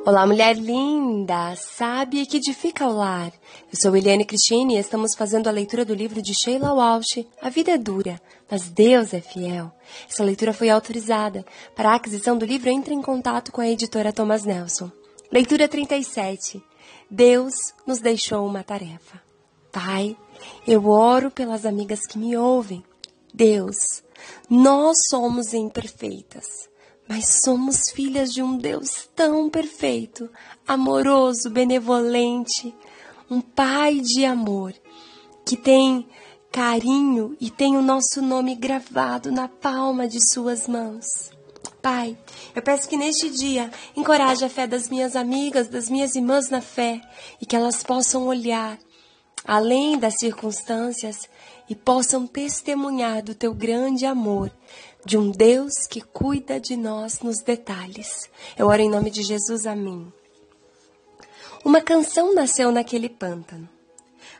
Olá, mulher linda, sábia que edifica o lar. Eu sou Eliane Cristine e estamos fazendo a leitura do livro de Sheila Walsh, A Vida é Dura, mas Deus é Fiel. Essa leitura foi autorizada. Para a aquisição do livro, entre em contato com a editora Thomas Nelson. Leitura 37. Deus nos deixou uma tarefa. Pai, eu oro pelas amigas que me ouvem. Deus, nós somos imperfeitas. Mas somos filhas de um Deus tão perfeito, amoroso, benevolente, um Pai de amor, que tem carinho e tem o nosso nome gravado na palma de suas mãos. Pai, eu peço que neste dia encoraje a fé das minhas amigas, das minhas irmãs na fé, e que elas possam olhar além das circunstâncias e possam testemunhar do teu grande amor, de um Deus que cuida de nós nos detalhes. Eu oro em nome de Jesus, amém. Uma canção nasceu naquele pântano.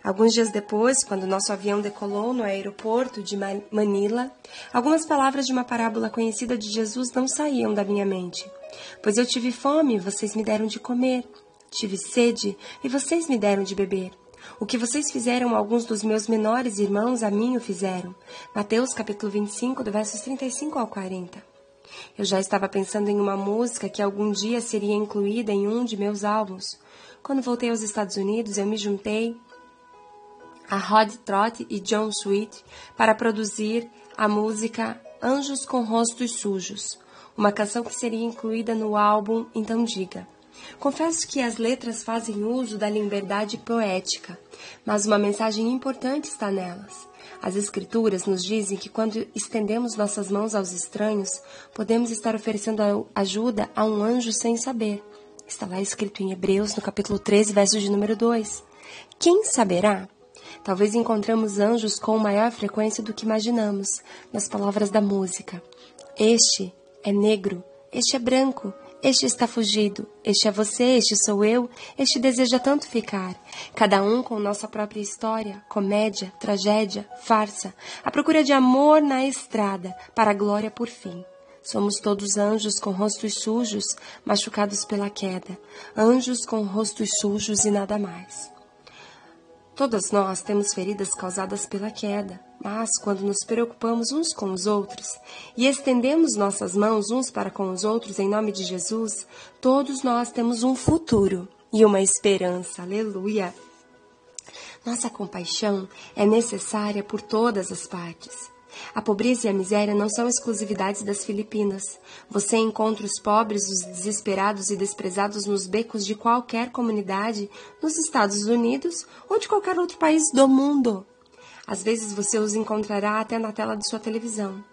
Alguns dias depois, quando nosso avião decolou no aeroporto de Manila, algumas palavras de uma parábola conhecida de Jesus não saíam da minha mente. Pois eu tive fome e vocês me deram de comer. Tive sede e vocês me deram de beber. O que vocês fizeram a alguns dos meus menores irmãos, a mim o fizeram. Mateus capítulo 25, do versos 35 ao 40. Eu já estava pensando em uma música que algum dia seria incluída em um de meus álbuns. Quando voltei aos Estados Unidos, eu me juntei a Rod Trott e John Sweet para produzir a música Anjos com Rostos Sujos, uma canção que seria incluída no álbum Então Diga. Confesso que as letras fazem uso da liberdade poética, mas uma mensagem importante está nelas. As Escrituras nos dizem que quando estendemos nossas mãos aos estranhos, podemos estar oferecendo ajuda a um anjo sem saber. Está lá escrito em Hebreus, no capítulo 13, verso de número 2. Quem saberá? Talvez encontramos anjos com maior frequência do que imaginamos nas palavras da música. Este é negro, este é branco, este está fugido, este é você, este sou eu, este deseja tanto ficar. Cada um com nossa própria história, comédia, tragédia, farsa, a procura de amor na estrada, para a glória por fim. Somos todos anjos com rostos sujos, machucados pela queda, anjos com rostos sujos e nada mais. Todas nós temos feridas causadas pela queda, mas quando nos preocupamos uns com os outros e estendemos nossas mãos uns para com os outros em nome de Jesus, todos nós temos um futuro e uma esperança. Aleluia! Nossa compaixão é necessária por todas as partes. A pobreza e a miséria não são exclusividades das Filipinas. Você encontra os pobres, os desesperados e desprezados nos becos de qualquer comunidade, nos Estados Unidos ou de qualquer outro país do mundo. Às vezes você os encontrará até na tela de sua televisão.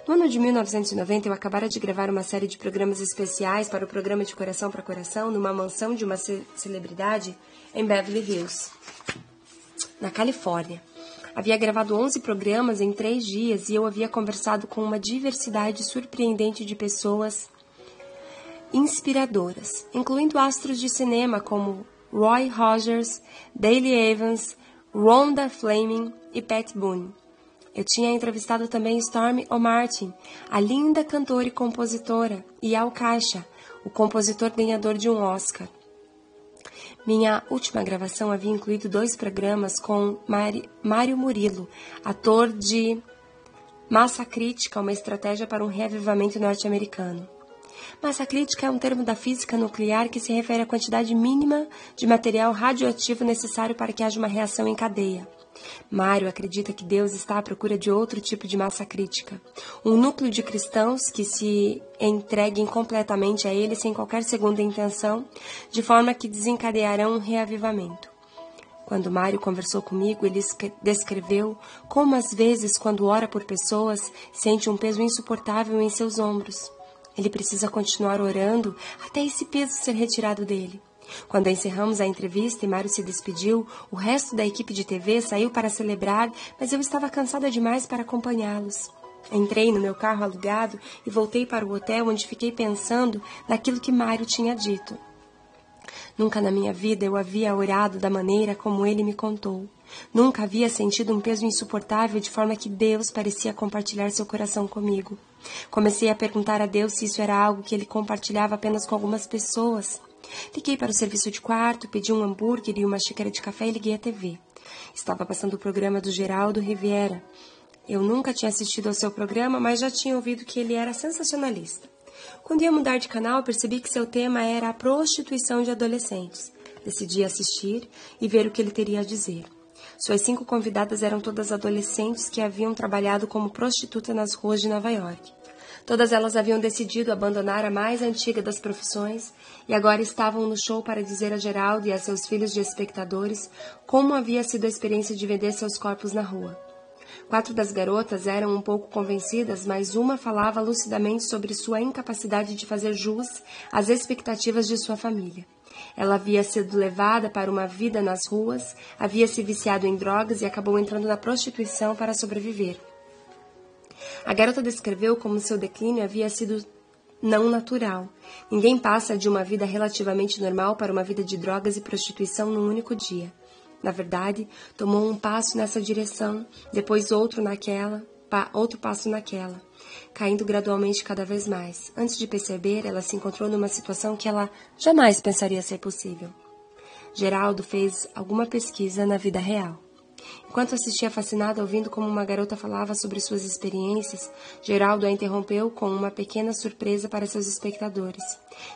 No ano de 1990, eu acabara de gravar uma série de programas especiais para o programa de Coração para Coração numa mansão de uma celebridade em Beverly Hills, na Califórnia. Havia gravado 11 programas em 3 dias e eu havia conversado com uma diversidade surpreendente de pessoas inspiradoras, incluindo astros de cinema como Roy Rogers, Dale Evans, Rhonda Fleming e Pat Boone. Eu tinha entrevistado também Stormy O'Martin, a linda cantora e compositora, e Al Caixa, o compositor ganhador de um Oscar. Minha última gravação havia incluído 2 programas com Mário Murillo, ator de Massa Crítica, uma estratégia para um reavivamento norte-americano. Massa crítica é um termo da física nuclear que se refere à quantidade mínima de material radioativo necessário para que haja uma reação em cadeia. Mário acredita que Deus está à procura de outro tipo de massa crítica, um núcleo de cristãos que se entreguem completamente a ele sem qualquer segunda intenção, de forma que desencadearão um reavivamento. Quando Mário conversou comigo, ele descreveu como às vezes, quando ora por pessoas, sente um peso insuportável em seus ombros. Ele precisa continuar orando até esse peso ser retirado dele. Quando encerramos a entrevista e Mário se despediu, o resto da equipe de TV saiu para celebrar, mas eu estava cansada demais para acompanhá-los. Entrei no meu carro alugado e voltei para o hotel, onde fiquei pensando naquilo que Mário tinha dito. Nunca na minha vida eu havia orado da maneira como ele me contou. Nunca havia sentido um peso insuportável de forma que Deus parecia compartilhar seu coração comigo. Comecei a perguntar a Deus se isso era algo que ele compartilhava apenas com algumas pessoas. Liguei para o serviço de quarto, pedi um hambúrguer e uma xícara de café e liguei a TV. Estava passando o programa do Geraldo Riviera. Eu nunca tinha assistido ao seu programa, mas já tinha ouvido que ele era sensacionalista. Quando ia mudar de canal, percebi que seu tema era a prostituição de adolescentes. Decidi assistir e ver o que ele teria a dizer. Suas 5 convidadas eram todas adolescentes que haviam trabalhado como prostituta nas ruas de Nova York. Todas elas haviam decidido abandonar a mais antiga das profissões e agora estavam no show para dizer a Geraldo e a seus filhos de espectadores como havia sido a experiência de vender seus corpos na rua. 4 das garotas eram um pouco convencidas, mas uma falava lucidamente sobre sua incapacidade de fazer jus às expectativas de sua família. Ela havia sido levada para uma vida nas ruas, havia se viciado em drogas e acabou entrando na prostituição para sobreviver. A garota descreveu como seu declínio havia sido não natural. Ninguém passa de uma vida relativamente normal para uma vida de drogas e prostituição num único dia. Na verdade, tomou um passo nessa direção, depois outro passo naquela, caindo gradualmente cada vez mais. Antes de perceber, ela se encontrou numa situação que ela jamais pensaria ser possível. Geraldo fez alguma pesquisa na vida real. Enquanto assistia fascinada ouvindo como uma garota falava sobre suas experiências, Geraldo a interrompeu com uma pequena surpresa para seus espectadores.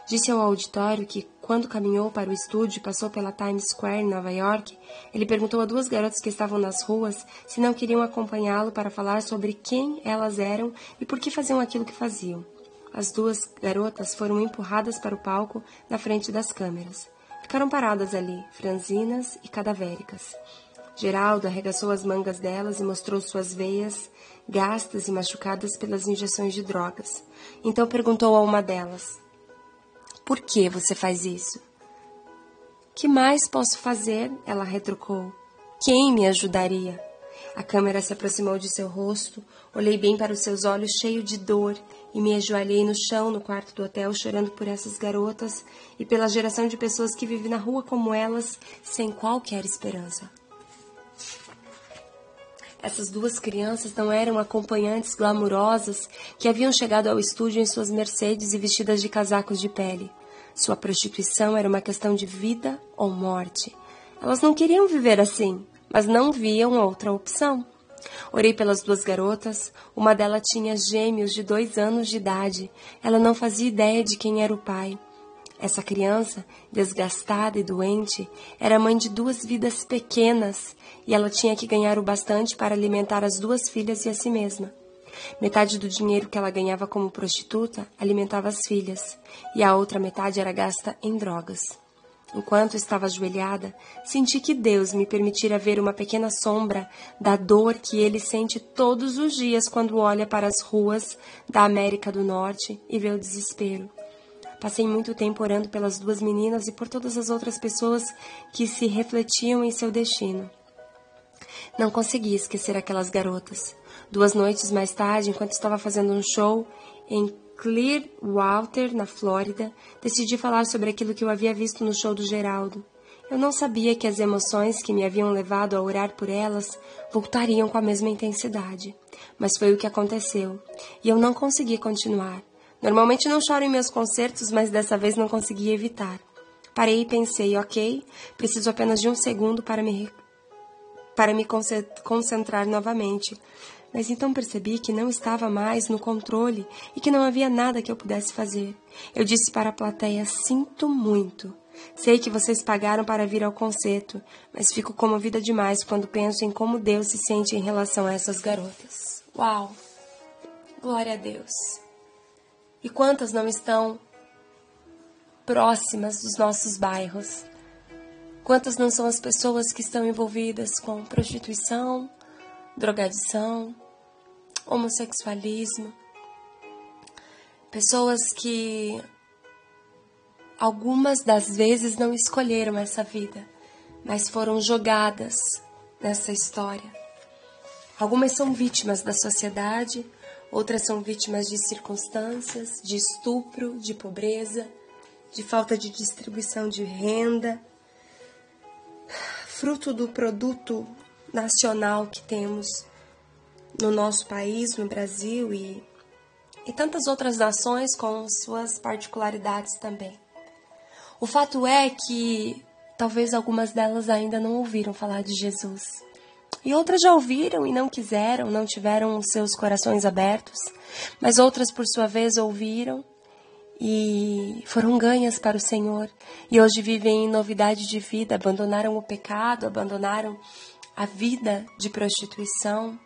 Disse ao auditório que, quando caminhou para o estúdio e passou pela Times Square, em Nova York, ele perguntou a 2 garotas que estavam nas ruas se não queriam acompanhá-lo para falar sobre quem elas eram e por que faziam aquilo que faziam. As 2 garotas foram empurradas para o palco na frente das câmeras. Ficaram paradas ali, franzinas e cadavéricas. Geraldo arregaçou as mangas delas e mostrou suas veias, gastas e machucadas pelas injeções de drogas. Então perguntou a uma delas: "Por que você faz isso?" "Que mais posso fazer?" ela retrucou. "Quem me ajudaria?" A câmera se aproximou de seu rosto, olhei bem para os seus olhos cheios de dor e me ajoelhei no chão no quarto do hotel chorando por essas garotas e pela geração de pessoas que vive na rua como elas, sem qualquer esperança. Essas 2 crianças não eram acompanhantes glamourosas que haviam chegado ao estúdio em suas Mercedes e vestidas de casacos de pele. Sua prostituição era uma questão de vida ou morte. Elas não queriam viver assim, mas não viam outra opção. Orei pelas 2 garotas. Uma delas tinha gêmeos de 2 anos de idade. Ela não fazia ideia de quem era o pai. Essa criança, desgastada e doente, era mãe de 2 vidas pequenas e ela tinha que ganhar o bastante para alimentar as 2 filhas e a si mesma. Metade do dinheiro que ela ganhava como prostituta alimentava as filhas e a outra metade era gasta em drogas. Enquanto estava ajoelhada, senti que Deus me permitira ver uma pequena sombra da dor que ele sente todos os dias quando olha para as ruas da América do Norte e vê o desespero. Passei muito tempo orando pelas 2 meninas e por todas as outras pessoas que se refletiam em seu destino. Não consegui esquecer aquelas garotas. 2 noites mais tarde, enquanto estava fazendo um show em Clearwater, na Flórida, decidi falar sobre aquilo que eu havia visto no show do Geraldo. Eu não sabia que as emoções que me haviam levado a orar por elas voltariam com a mesma intensidade. Mas foi o que aconteceu, e eu não consegui continuar. Normalmente não choro em meus concertos, mas dessa vez não consegui evitar. Parei e pensei, ok, preciso apenas de 1 segundo para me concentrar novamente. Mas então percebi que não estava mais no controle e que não havia nada que eu pudesse fazer. Eu disse para a plateia, sinto muito. Sei que vocês pagaram para vir ao concerto, mas fico comovida demais quando penso em como Deus se sente em relação a essas garotas. Uau! Glória a Deus! E quantas não estão próximas dos nossos bairros? Quantas não são as pessoas que estão envolvidas com prostituição, drogadição, homossexualismo? Pessoas que algumas das vezes não escolheram essa vida, mas foram jogadas nessa história. Algumas são vítimas da sociedade, outras são vítimas de circunstâncias, de estupro, de pobreza, de falta de distribuição de renda, fruto do produto nacional que temos no nosso país, no Brasil e tantas outras nações com suas particularidades também. O fato é que talvez algumas delas ainda não ouviram falar de Jesus. E outras já ouviram e não quiseram, não tiveram os seus corações abertos. Mas outras, por sua vez, ouviram e foram ganhas para o Senhor. E hoje vivem em novidade de vida, abandonaram o pecado, abandonaram a vida de prostituição.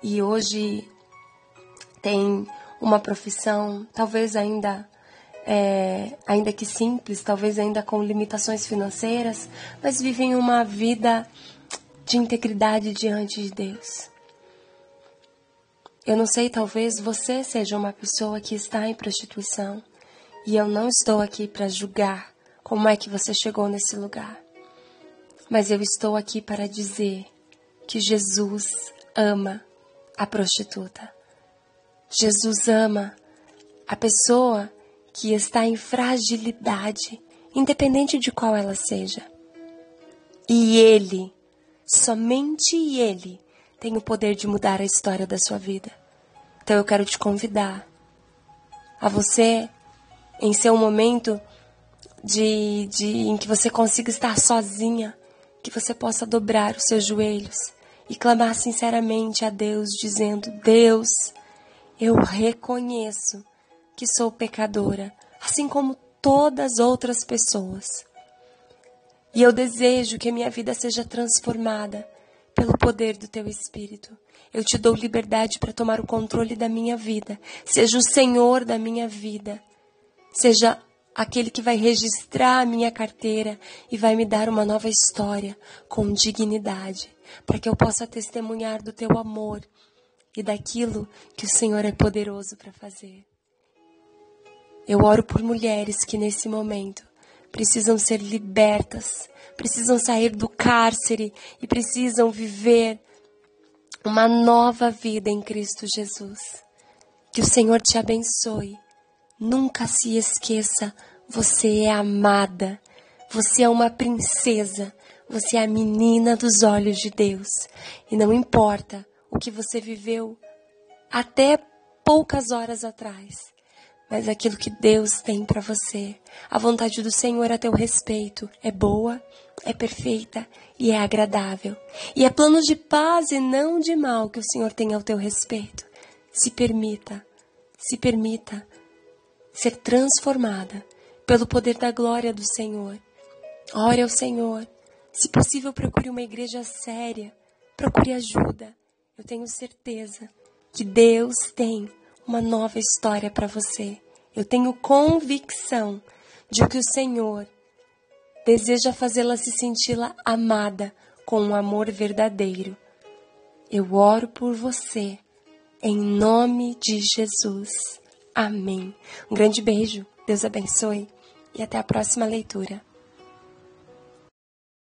E hoje tem uma profissão, talvez ainda que simples, talvez ainda com limitações financeiras, mas vivem uma vida de integridade diante de Deus. Eu não sei, talvez você seja uma pessoa que está em prostituição e eu não estou aqui para julgar como é que você chegou nesse lugar. Mas eu estou aqui para dizer que Jesus ama a prostituta. Jesus ama a pessoa que está em fragilidade, independente de qual ela seja. E Ele, somente Ele, tem o poder de mudar a história da sua vida. Então eu quero te convidar a você, em seu momento em que você consiga estar sozinha, que você possa dobrar os seus joelhos e clamar sinceramente a Deus, dizendo: Deus, eu reconheço que sou pecadora, assim como todas as outras pessoas. E eu desejo que a minha vida seja transformada pelo poder do Teu Espírito. Eu te dou liberdade para tomar o controle da minha vida. Seja o Senhor da minha vida. Seja aquele que vai registrar a minha carteira e vai me dar uma nova história com dignidade, para que eu possa testemunhar do Teu amor e daquilo que o Senhor é poderoso para fazer. Eu oro por mulheres que nesse momento precisam ser libertas, precisam sair do cárcere e precisam viver uma nova vida em Cristo Jesus. Que o Senhor te abençoe. Nunca se esqueça, você é amada, você é uma princesa, você é a menina dos olhos de Deus. E não importa o que você viveu até poucas horas atrás, mas aquilo que Deus tem para você, a vontade do Senhor a teu respeito é boa, é perfeita e é agradável. E é plano de paz e não de mal que o Senhor tem ao teu respeito. Se permita ser transformada pelo poder da glória do Senhor. Ore ao Senhor. Se possível, procure uma igreja séria. Procure ajuda. Eu tenho certeza que Deus tem uma nova história para você. Eu tenho convicção de que o Senhor deseja fazê-la se sentir amada com um amor verdadeiro. Eu oro por você, em nome de Jesus. Amém. Um grande beijo, Deus abençoe e até a próxima leitura.